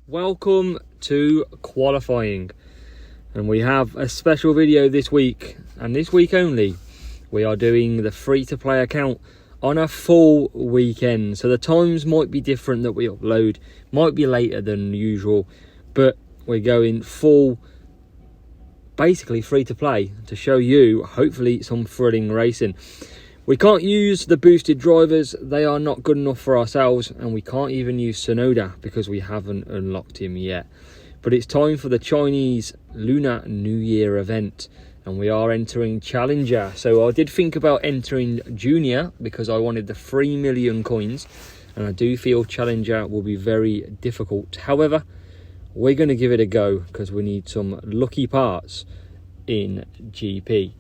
Welcome to qualifying, and we have a special video this week, and this week only we are doing the free-to-play account on a full weekend. So the times might be different that we upload, might be later than usual, but we're going full, basically free-to-play to show you hopefully some thrilling racing. We can't use the boosted drivers, they are not good enough for ourselves, and we can't even use Sonoda because we haven't unlocked him yet. But it's time for the Chinese Lunar New Year event, and we are entering Challenger. So I did think about entering Junior because I wanted the 3 million coins, and I do feel Challenger will be very difficult. However, we're going to give it a go because we need some lucky parts in GP.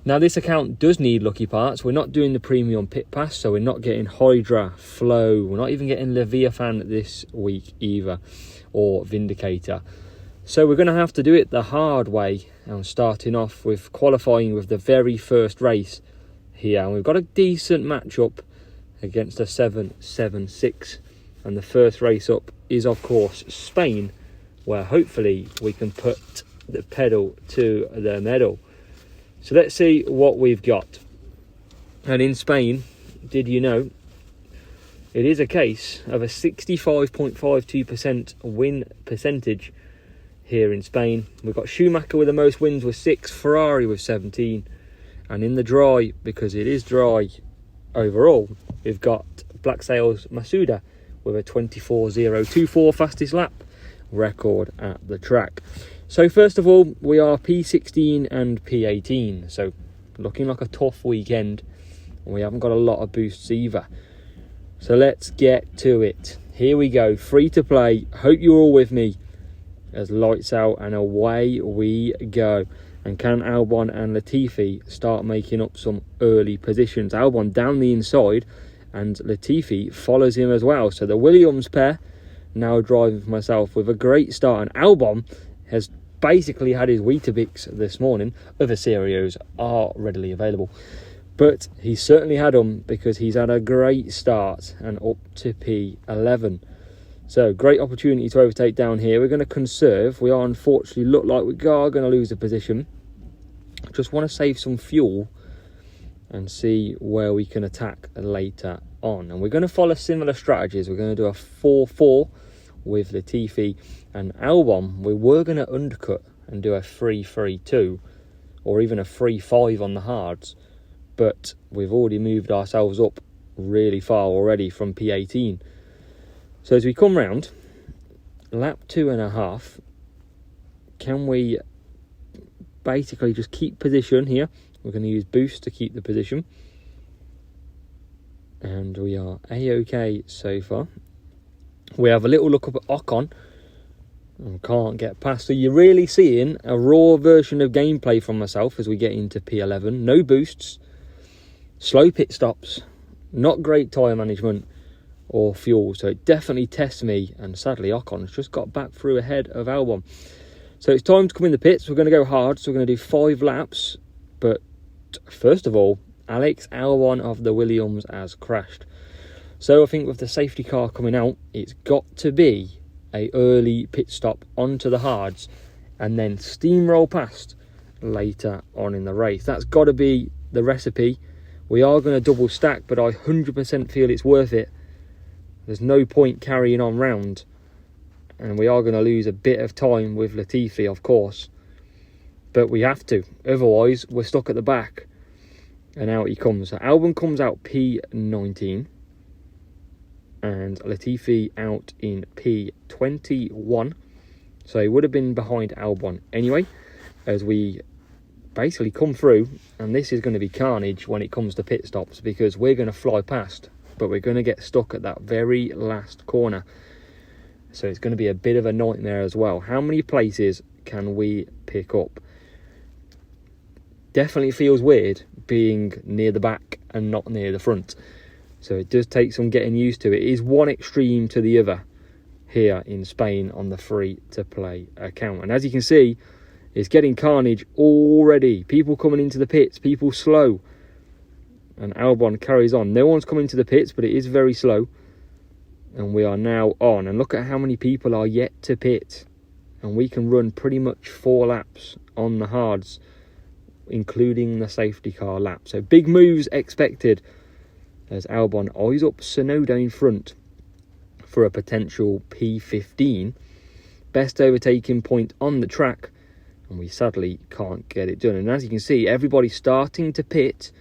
Now this account does need lucky parts. We're not doing the premium pit pass, so we're not getting Hydra, Flow, we're not even getting Leviathan this week either, or Vindicator. So we're going to have to do it the hard way, and starting off with qualifying with the very first race here. And we've got a decent matchup against a 776, and the first race up is of course Spain, where hopefully we can put the pedal to the metal. So let's see what we've got. And in Spain, did you know, it is a case of a 65.52% win percentage here in Spain. We've got Schumacher with the most wins with 6, Ferrari with 17. And in the dry, because it is dry overall, we've got Black Sails Masuda with a 24.024 fastest lap record at the track. So first of all, we are P16 and P18, so looking like a tough weekend. We haven't got a lot of boosts either. So let's get to it. Here we go, free to play. Hope you're all with me as lights out and away we go. And can Albon and Latifi start making up some early positions? Albon down the inside and Latifi follows him as well. So the Williams pair now driving for myself with a great start. And Albon has basically had his Weetabix this morning. Other cereals are readily available, but he certainly had them because he's had a great start and up to P11. So great opportunity to overtake down here. We're going to conserve. We are unfortunately look like we are going to lose a position. Just want to save some fuel and see where we can attack later on. And we're going to follow similar strategies. We're going to do a 4-4 with Latifi and Albon. We were going to undercut and do a 3-3-2 or even a 3-5 on the hards, but we've already moved ourselves up really far already from P18. So as we come round lap 2.5, can we basically just keep position here? We're going to use boost to keep the position, and we are a-okay so far. We have a little look up at Ocon and can't get past. So you're really seeing a raw version of gameplay from myself as we get into P11. No boosts, slow pit stops, not great tyre management or fuel. So it definitely tests me. And sadly, Ocon's just got back through ahead of Albon. So it's time to come in the pits. We're going to go hard. So we're going to do 5 laps. But first of all, Alex Albon of the Williams has crashed. So I think with the safety car coming out, it's got to be a early pit stop onto the hards and then steamroll past later on in the race. That's got to be the recipe. We are going to double stack, but I 100% feel it's worth it. There's no point carrying on round, and we are going to lose a bit of time with Latifi, of course, but we have to. Otherwise, we're stuck at the back, and out he comes. So Albon comes out P19. And Latifi out in P21. So he would have been behind Albon anyway, as we basically come through. And this is going to be carnage when it comes to pit stops, because we're going to fly past, but we're going to get stuck at that very last corner. So it's going to be a bit of a nightmare as well. How many places can we pick up? Definitely feels weird being near the back and not near the front. So it does take some getting used to. It is one extreme to the other here in Spain on the free-to-play account. And as you can see, it's getting carnage already. People coming into the pits, people slow. And Albon carries on. No one's coming to the pits, but it is very slow. And we are now on. And look at how many people are yet to pit. And we can run pretty much 4 laps on the hards, including the safety car lap. So big moves expected as Albon eyes up Tsunoda in front for a potential P15. Best overtaking point on the track. And we sadly can't get it done. And as you can see, everybody's starting to pit.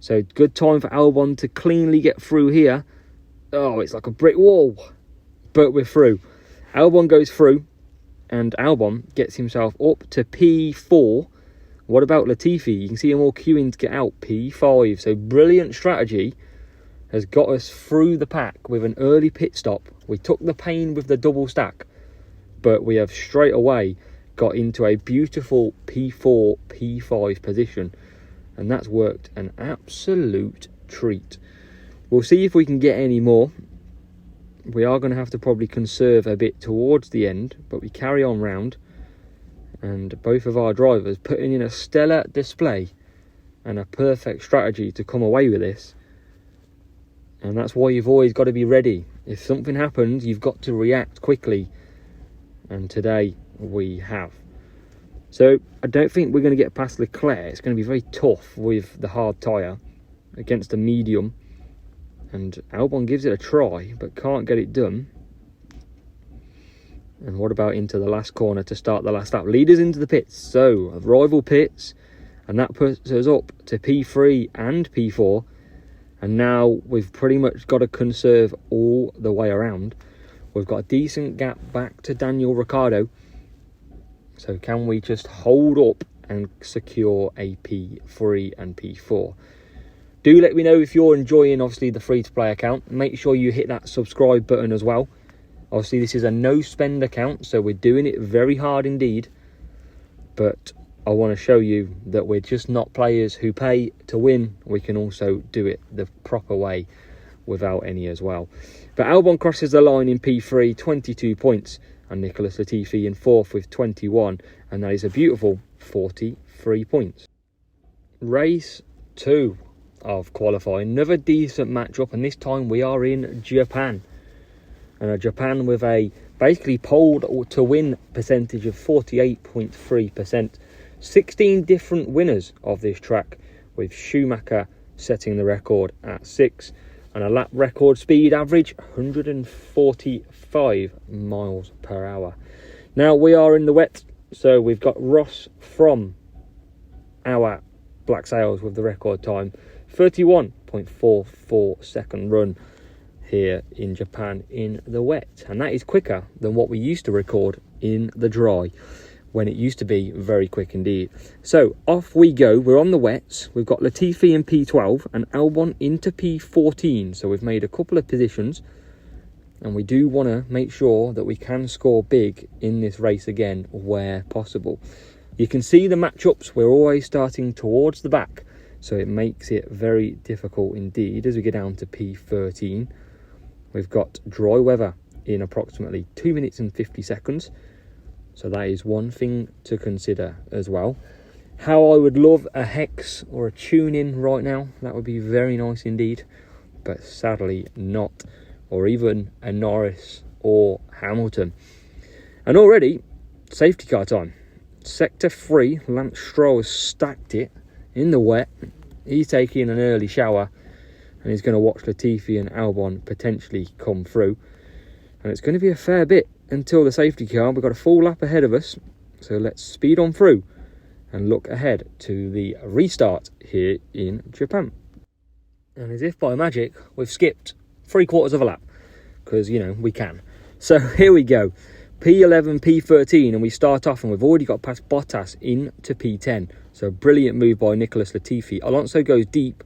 So good time for Albon to cleanly get through here. Oh, it's like a brick wall. But we're through. Albon goes through. And Albon gets himself up to P4. What about Latifi? You can see him all queuing to get out. P5. So brilliant strategy has got us through the pack with an early pit stop. We took the pain with the double stack. But we have straight away got into a beautiful P4, P5 position. And that's worked an absolute treat. We'll see if we can get any more. We are going to have to probably conserve a bit towards the end, but we carry on round. And both of our drivers putting in a stellar display and a perfect strategy to come away with this. And that's why you've always got to be ready. If something happens, you've got to react quickly. And today we have. So I don't think we're going to get past Leclerc. It's going to be very tough with the hard tyre against a medium. And Albon gives it a try, but can't get it done. And what about into the last corner to start the last lap? Leaders into the pits. So, rival pits. And that puts us up to P3 and P4. And now we've pretty much got to conserve all the way around. We've got a decent gap back to Daniel Ricciardo. So can we just hold up and secure a P3 and P4? Do let me know if you're enjoying, obviously, the free-to-play account. Make sure you hit that subscribe button as well. Obviously, this is a no-spend account, so we're doing it very hard indeed. But I want to show you that we're just not players who pay to win. We can also do it the proper way without any as well. But Albon crosses the line in P3, 22 points. And Nicholas Latifi in 4th with 21. And that is a beautiful 43 points. Race 2 of qualifying. Another decent matchup. And this time we are in Japan. And Japan with a basically pole to win percentage of 48.3%. 16 different winners of this track, with Schumacher setting the record at 6. And a lap record speed average 145 miles per hour. Now we are in the wet, so we've got Ross from our Black Sails with the record time, 31.44 second run here in Japan in the wet. And that is quicker than what we used to record in the dry, when it used to be very quick indeed. So off we go. We're on the wets. We've got Latifi in P12 and Albon into P14. So we've made a couple of positions, and we do want to make sure that we can score big in this race again where possible. You can see the matchups. We're always starting towards the back, so it makes it very difficult indeed. As we get down to P13, we've got dry weather in approximately 2 minutes and 50 seconds. So that is one thing to consider as well. How I would love a hex or a tune-in right now. That would be very nice indeed. But sadly not. Or even a Norris or Hamilton. And already, safety car time. Sector 3, Lance Stroll has stacked it in the wet. He's taking an early shower. And he's going to watch Latifi and Albon potentially come through. And it's going to be a fair bit until the safety car. We've got a full lap ahead of us, so let's speed on through and look ahead to the restart here in Japan. And as if by magic, we've skipped 3/4 of a lap, because, you know, we can. So here we go, P11, P13, and we start off, and we've already got past Bottas into P10. So brilliant move by Nicholas Latifi. Alonso goes deep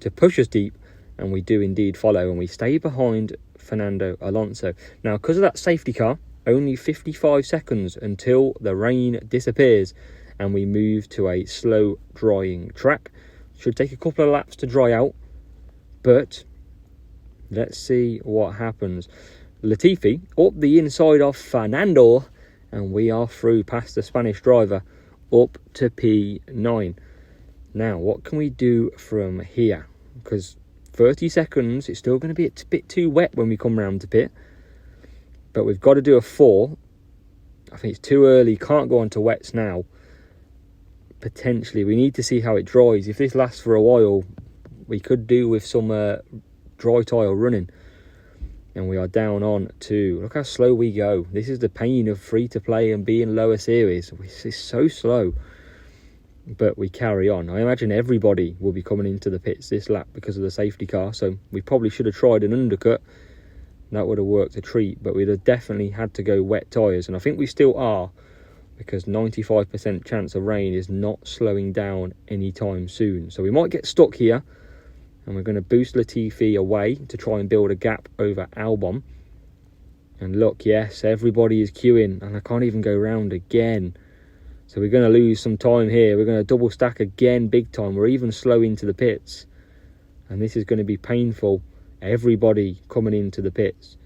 to push us deep, and we do indeed follow, and we stay behind Fernando Alonso. Now, because of that safety car, only 55 seconds until the rain disappears and we move to a slow drying track. Should take a couple of laps to dry out, but let's see what happens. Latifi up the inside of Fernando, and we are through past the Spanish driver up to P9. Now, what can we do from here? Because 30 seconds. It's still going to be a bit too wet when we come round to pit. But we've got to do a 4. I think it's too early. Can't go on to wets now. Potentially. We need to see how it dries. If this lasts for a while, we could do with some dry tyre running. And we are down on to... Look how slow we go. This is the pain of free-to-play and being lower series. It's so slow. But we carry on. I imagine everybody will be coming into the pits this lap because of the safety car. So we probably should have tried an undercut. That would have worked a treat. But we'd have definitely had to go wet tyres. And I think we still are. Because 95% chance of rain is not slowing down anytime soon. So we might get stuck here. And we're going to boost Latifi away to try and build a gap over Albon. And look, yes, everybody is queuing. And I can't even go round again. So we're going to lose some time here. We're going to double stack again big time. We're even slow into the pits. And this is going to be painful. Everybody coming into the pits.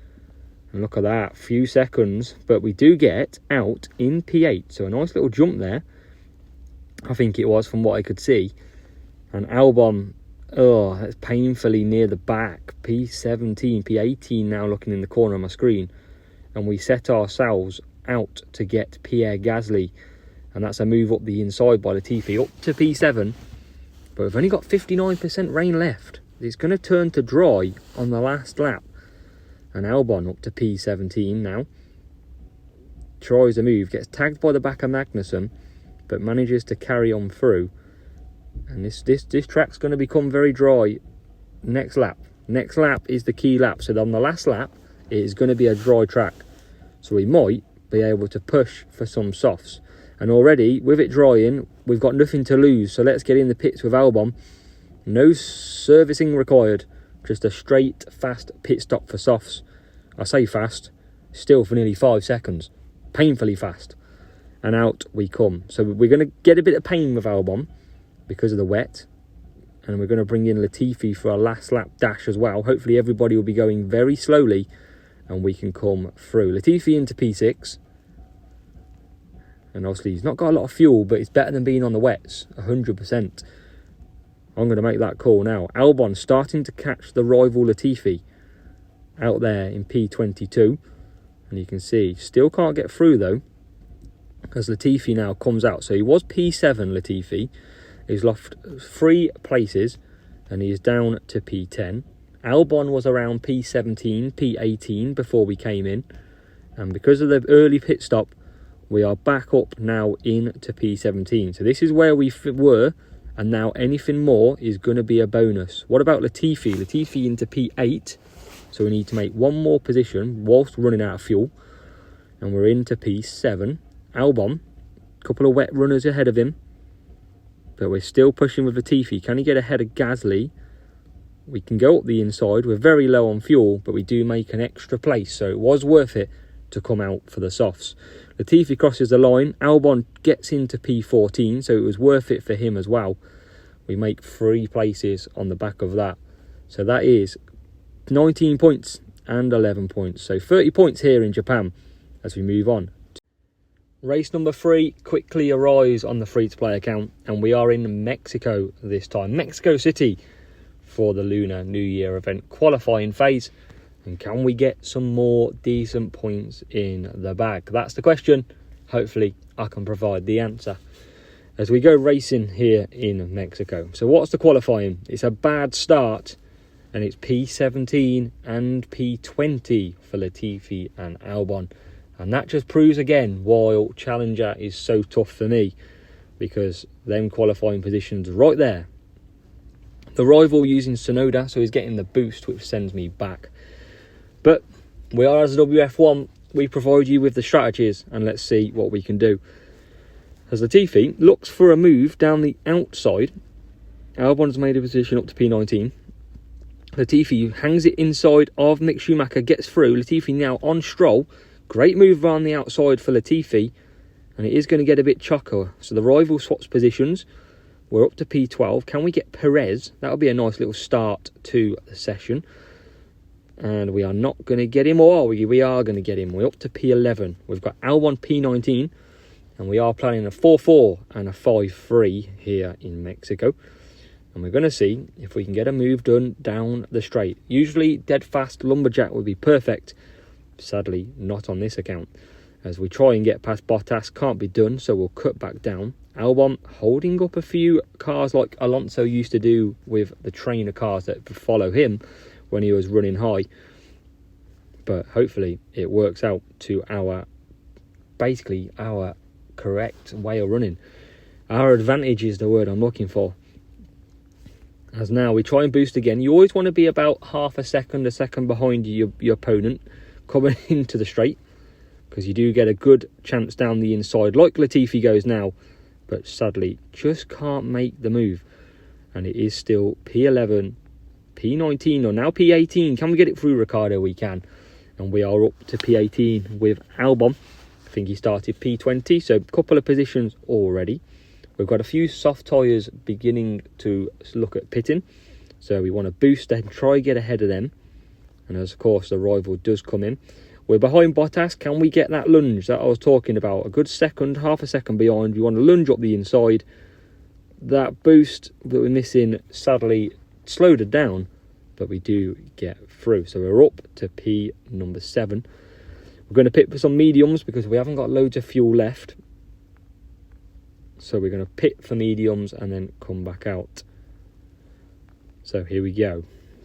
And look at that. Few seconds. But we do get out in P8. So a nice little jump there. I think it was from what I could see. And Albon... Oh, that's painfully near the back. P17, P18 now looking in the corner of my screen. And we set ourselves out to get Pierre Gasly. And that's a move up the inside by Latifi, up to P7. But we've only got 59% rain left. It's going to turn to dry on the last lap. And Albon up to P17 now. Tries a move, gets tagged by the back of Magnussen, but manages to carry on through. And this track's going to become very dry next lap. Next lap is the key lap. So on the last lap, it is going to be a dry track. So we might be able to push for some softs. And already, with it drying, we've got nothing to lose. So let's get in the pits with Albon. No servicing required. Just a straight, fast pit stop for softs. I say fast, still for nearly 5 seconds. Painfully fast. And out we come. So we're going to get a bit of pain with Albon because of the wet. And we're going to bring in Latifi for our last lap dash as well. Hopefully everybody will be going very slowly and we can come through. Latifi into P6. And obviously he's not got a lot of fuel, but it's better than being on the wets, 100%. I'm going to make that call now. Albon starting to catch the rival Latifi out there in P22. And you can see, still can't get through though, as Latifi now comes out. So he was P7, Latifi. He's lost 3 places and he is down to P10. Albon was around P17, P18 before we came in. And because of the early pit stop, we are back up now into P17. So this is where we were, and now anything more is going to be a bonus. What about Latifi? Latifi into P8. So we need to make one more position whilst running out of fuel. And we're into P7. Albon, a couple of wet runners ahead of him. But we're still pushing with Latifi. Can he get ahead of Gasly? We can go up the inside. We're very low on fuel, but we do make an extra place. So it was worth it to come out for the softs. Latifi crosses the line. Albon gets into P14, so it was worth it for him as well. We make 3 places on the back of that. So that is 19 points and 11 points. So 30 points here in Japan as we move on. Race number 3 quickly arrives on the free-to-play account, and we are in Mexico this time. Mexico City for the Lunar New Year event qualifying phase. And can we get some more decent points in the bag? That's the question. Hopefully I can provide the answer as we go racing here in Mexico. So what's the qualifying? It's a bad start, and it's P17 and P20 for Latifi and Albon. And that just proves again why Challenger is so tough for me, because them qualifying positions right there. The rival using Sonoda, so he's getting the boost, which sends me back. But we are, as a WF1, we provide you with the strategies, and let's see what we can do. As Latifi looks for a move down the outside, Albon's made a position up to P19. Latifi hangs it inside of Mick Schumacher, gets through. Latifi now on Stroll. Great move around the outside for Latifi, and it is going to get a bit chocker. So the rival swaps positions. We're up to P12. Can we get Perez? That'll be a nice little start to the session. And we are not going to get him, or are we? We are going to get him. We're up to P11. We've got Albon P19, and we are planning a 4-4 and a 5-3 here in Mexico. and we're going to see if we can get a move done down the straight. Usually dead fast lumberjack would be perfect. Sadly, not on this account. As we try and get past Bottas, can't be done, so we'll cut back down. Albon holding up a few cars like Alonso used to do with the trainer cars that follow him when he was running high. But hopefully it works out to our correct way of running. Our advantage is the word I'm looking for. As now we try and boost again. You always want to be about half a second behind your opponent coming into the straight, because you do get a good chance down the inside, like Latifi goes now, but sadly just can't make the move. And it is still P11, P19, or now P18. Can we get it through, Ricardo? We can. And we are up to P18 with Albon. I think he started P20, so a couple of positions already. We've got a few soft tyres beginning to look at pitting, so we want to boost and try get ahead of them. And as of course the rival does come in. We're behind Bottas. Can we get that lunge that I was talking about? A good second, half a second behind. We want to lunge up the inside. That boost that we're missing sadly slowed it down, but we do get through. So we're up to P number 7. We're going to pit for some mediums because we haven't got loads of fuel left. So we're going to pit for mediums and then come back out. So here we go.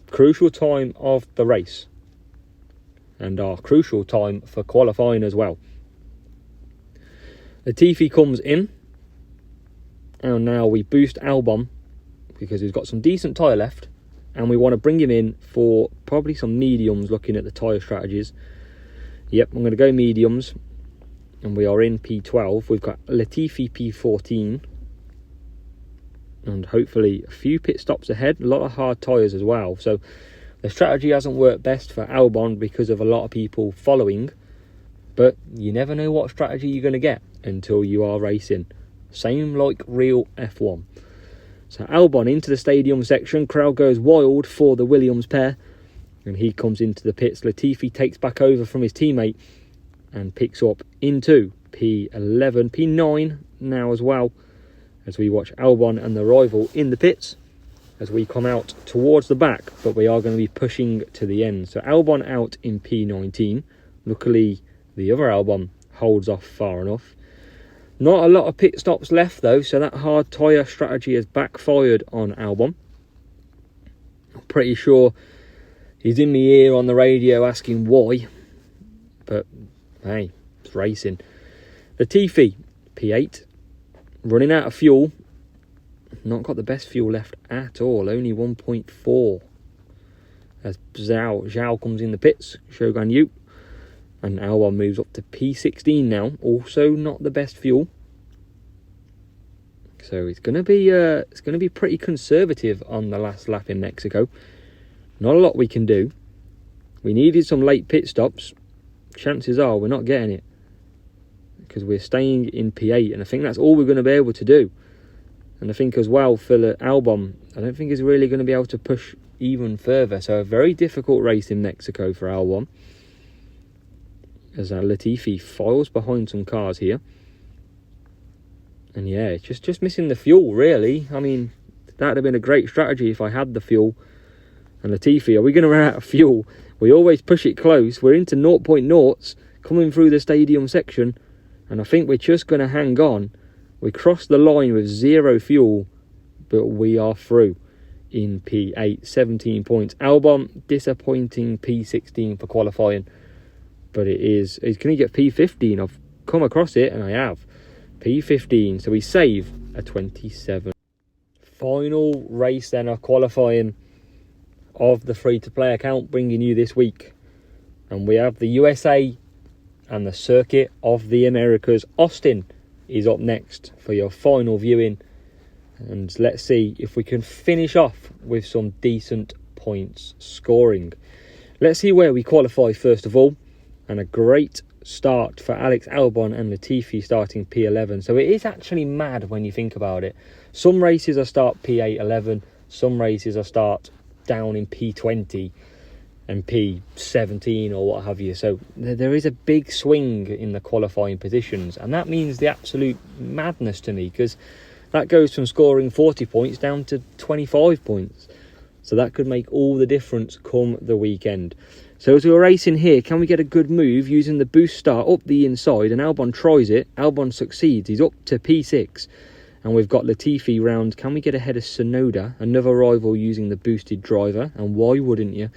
Crucial time of the race. And our crucial time for qualifying as well. Latifi comes in. And now we boost Albon because he's got some decent tyre left. And we want to bring him in for probably some mediums, looking at the tyre strategies. Yep, I'm going to go mediums. And we are in P12. We've got Latifi P14. And hopefully a few pit stops ahead. A lot of hard tyres as well. So the strategy hasn't worked best for Albon because of a lot of people following. But you never know what strategy you're going to get until you are racing. Same like real F1. So Albon into the stadium section. Crowd goes wild for the Williams pair. And he comes into the pits. Latifi takes back over from his teammate and picks up into P11, P9 now as well, as we watch Albon and the rival in the pits as we come out towards the back, but we are going to be pushing to the end. So Albon out in P19. Luckily, the other Albon holds off far enough. Not a lot of pit stops left though, so that hard tyre strategy has backfired on Albon. I'm pretty sure he's in my ear on the radio asking why, but hey, it's racing. Latifi, P8, running out of fuel. Not got the best fuel left at all, only 1.4. As Zhao comes in the pits, Shogun Yu. And Albon moves up to P16 now, also not the best fuel. So it's going to be pretty conservative on the last lap in Mexico. Not a lot we can do. We needed some late pit stops. Chances are we're not getting it, because we're staying in P8, and I think that's all we're going to be able to do. And I think as well for Albon, I don't think he's really going to be able to push even further. So a very difficult race in Mexico for Albon, as Latifi files behind some cars here. And yeah, it's just missing the fuel really. I mean, that would have been a great strategy if I had the fuel. And Latifi, are we going to run out of fuel? We always push it close. We're into 0.0s coming through the stadium section, and I think we're just going to hang on. We crossed the line with 0 fuel, but we are through in P8, 17 points. Albon, disappointing P16 for qualifying, but it's can he get P15? I've come across it, and I have. P15, so we save a 27. Final race then of qualifying of the free-to-play account, bringing you this week. And we have the USA and the Circuit of the Americas. Austin is up next for your final viewing. And let's see if we can finish off with some decent points scoring. Let's see where we qualify first of all. And a great start for Alex Albon and Latifi starting P11. So it is actually mad when you think about it. Some races I start P8, 11. Some races I start down in P20 and P17 or what have you. So there is a big swing in the qualifying positions, and that means the absolute madness to me, because That goes from scoring 40 points down to 25 points. So that could make all the difference come the weekend. So as we're racing here, can we get a good move using the boost start up the inside? And Albon tries it. Albon succeeds. He's up to P6. And we've got Latifi round. Can we get ahead of Sonoda, another rival using the boosted driver? And why wouldn't you?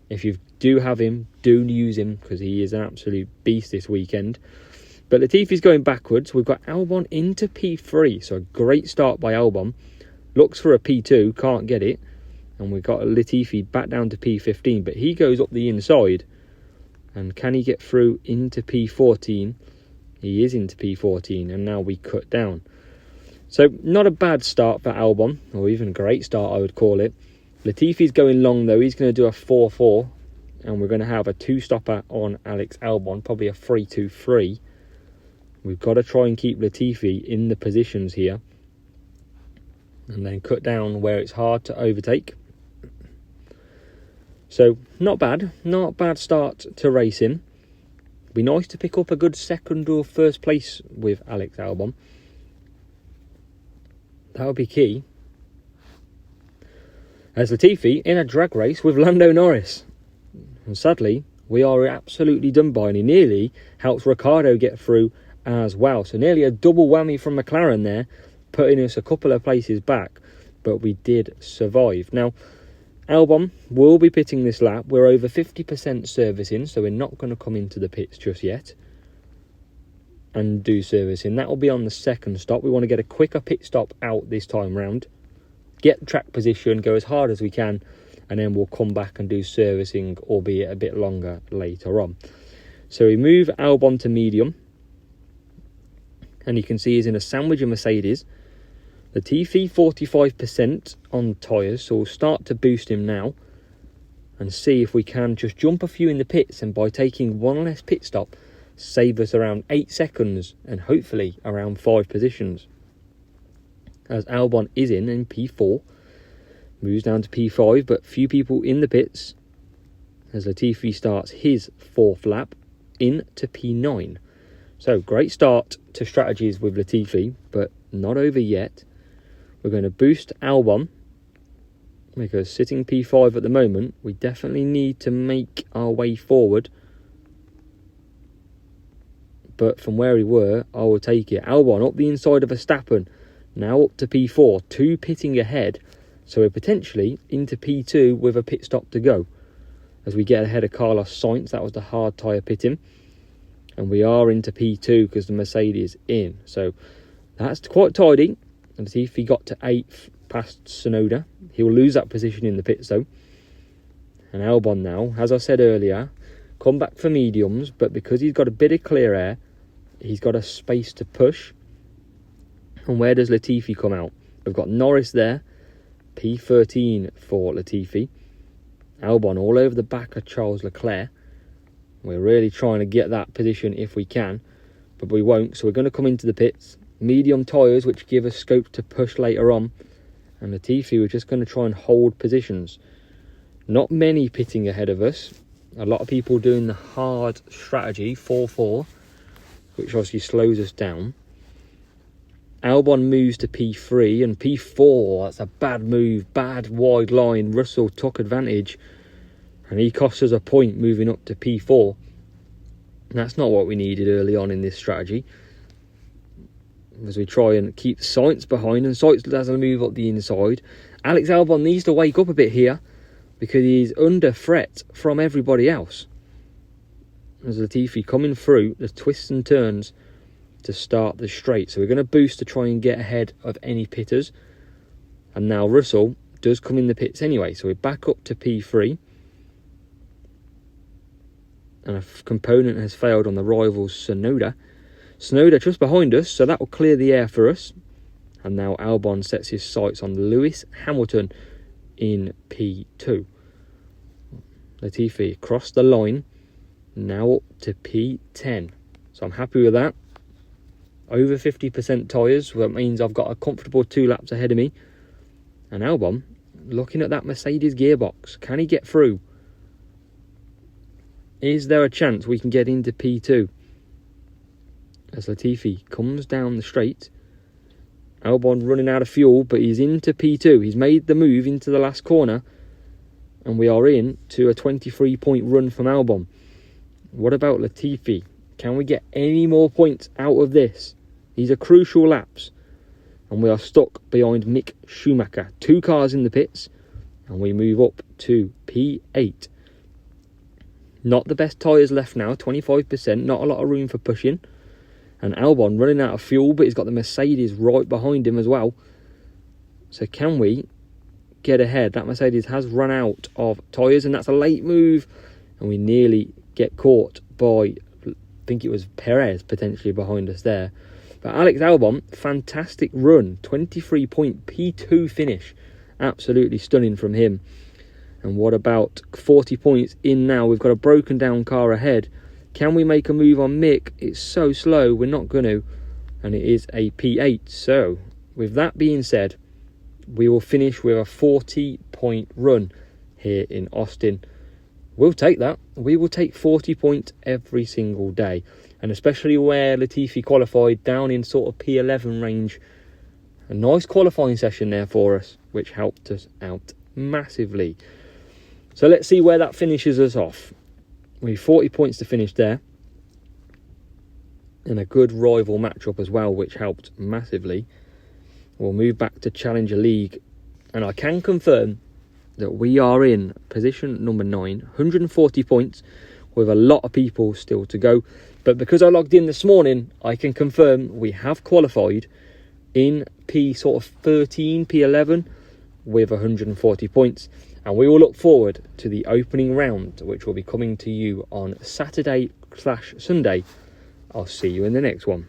If you do have him, do use him, because he is an absolute beast this weekend. But Latifi's going backwards. We've got Albon into P3. So a great start by Albon. Looks for a P2, can't get it. And we've got Latifi back down to P15. But he goes up the inside. And can he get through into P14? He is into P14. And now we cut down. So not a bad start for Albon, or even a great start I would call it. Latifi's going long though, he's going to do a 4-4, and we're going to have a 2-stopper on Alex Albon, probably a 3-2-3. We've got to try and keep Latifi in the positions here, and then cut down where it's hard to overtake. So not bad start to racing. Be nice to pick up a good second or first place with Alex Albon. That would be key. As Latifi in a drag race with Lando Norris. And sadly, we are absolutely done by, and he nearly helps Ricciardo get through as well. So nearly a double whammy from McLaren there, putting us a couple of places back. But we did survive. Now, Albon will be pitting this lap. We're over 50% servicing, so we're not going to come into the pits just yet and do servicing. That will be on the second stop. We want to get a quicker pit stop out this time round, get track position, go as hard as we can, and then we'll come back and do servicing, albeit a bit longer later on. So we move Albon to medium, and you can see he's in a sandwich of Mercedes. Latifi 45% on tyres, so we'll start to boost him now and see if we can just jump a few in the pits, and by taking one less pit stop, save us around 8 seconds and hopefully around 5 positions. As Albon is in P4, moves down to P5, but few people in the pits as Latifi starts his 4th lap into P9. So great start to strategies with Latifi, but not over yet. We're going to boost Albon, because sitting P5 at the moment, we definitely need to make our way forward. But from where we were, I will take it. Albon up the inside of Verstappen, now up to P4, 2 pitting ahead. So we're potentially into P2 with a pit stop to go. As we get ahead of Carlos Sainz, that was the hard tyre pitting. And we are into P2 because the Mercedes in. So that's quite tidy. And see if he got to 8th past Sonoda. He'll lose that position in the pits though. And Albon now, as I said earlier, come back for mediums, but because he's got a bit of clear air, he's got a space to push. And where does Latifi come out? We've got Norris there, P13 for Latifi. Albon all over the back of Charles Leclerc. We're really trying to get that position if we can, but we won't, so we're going to come into the pits. Medium tyres, which give us scope to push later on. And Latifi, we're just going to try and hold positions. Not many pitting ahead of us. A lot of people doing the hard strategy, 4-4, which obviously slows us down. Albon moves to P3 and P4. That's a bad move, bad wide line. Russell took advantage and he cost us a point moving up to P4. That's not what we needed early on in this strategy, as we try and keep Sainz behind, and Sainz doesn't move up the inside. Alex Albon needs to wake up a bit here because he's under threat from everybody else. As Latifi coming through the twists and turns to start the straight. So we're going to boost to try and get ahead of any pitters. And now Russell does come in the pits anyway. So we're back up to P3. And a component has failed on the rival's Sonoda. Sonoda just behind us, so that will clear the air for us. And now Albon sets his sights on Lewis Hamilton in P2. Latifi across the line, now up to P10. So I'm happy with that. Over 50% tyres, well, that means I've got a comfortable 2 laps ahead of me. And Albon, looking at that Mercedes gearbox, can he get through? Is there a chance we can get into P2? As Latifi comes down the straight, Albon running out of fuel, but he's into P2. He's made the move into the last corner, and we are in to a 23-point run from Albon. What about Latifi? Can we get any more points out of this? These are crucial laps, and we are stuck behind Mick Schumacher. 2 cars in the pits, and we move up to P8. Not the best tyres left now, 25%, not a lot of room for pushing. And Albon running out of fuel, but he's got the Mercedes right behind him as well. So can we get ahead? That Mercedes has run out of tyres, and that's a late move. And we nearly get caught by, I think it was Perez potentially behind us there. But Alex Albon, fantastic run. 23-point P2 finish. Absolutely stunning from him. And what about 40 points in now? We've got a broken down car ahead. Can we make a move on Mick? It's so slow, we're not going to. And it is a P8. So, with that being said, we will finish with a 40-point run here in Austin. We'll take that. We will take 40 points every single day. And especially where Latifi qualified down in sort of P11 range. A nice qualifying session there for us, which helped us out massively. So let's see where that finishes us off. We have 40 points to finish there. And a good rival matchup as well, which helped massively. We'll move back to Challenger League. And I can confirm that we are in position number 9. 140 points with a lot of people still to go. But because I logged in this morning, I can confirm we have qualified in P sort of 13, P11 with 140 points. And we will look forward to the opening round, which will be coming to you on Saturday/Sunday. I'll see you in the next one.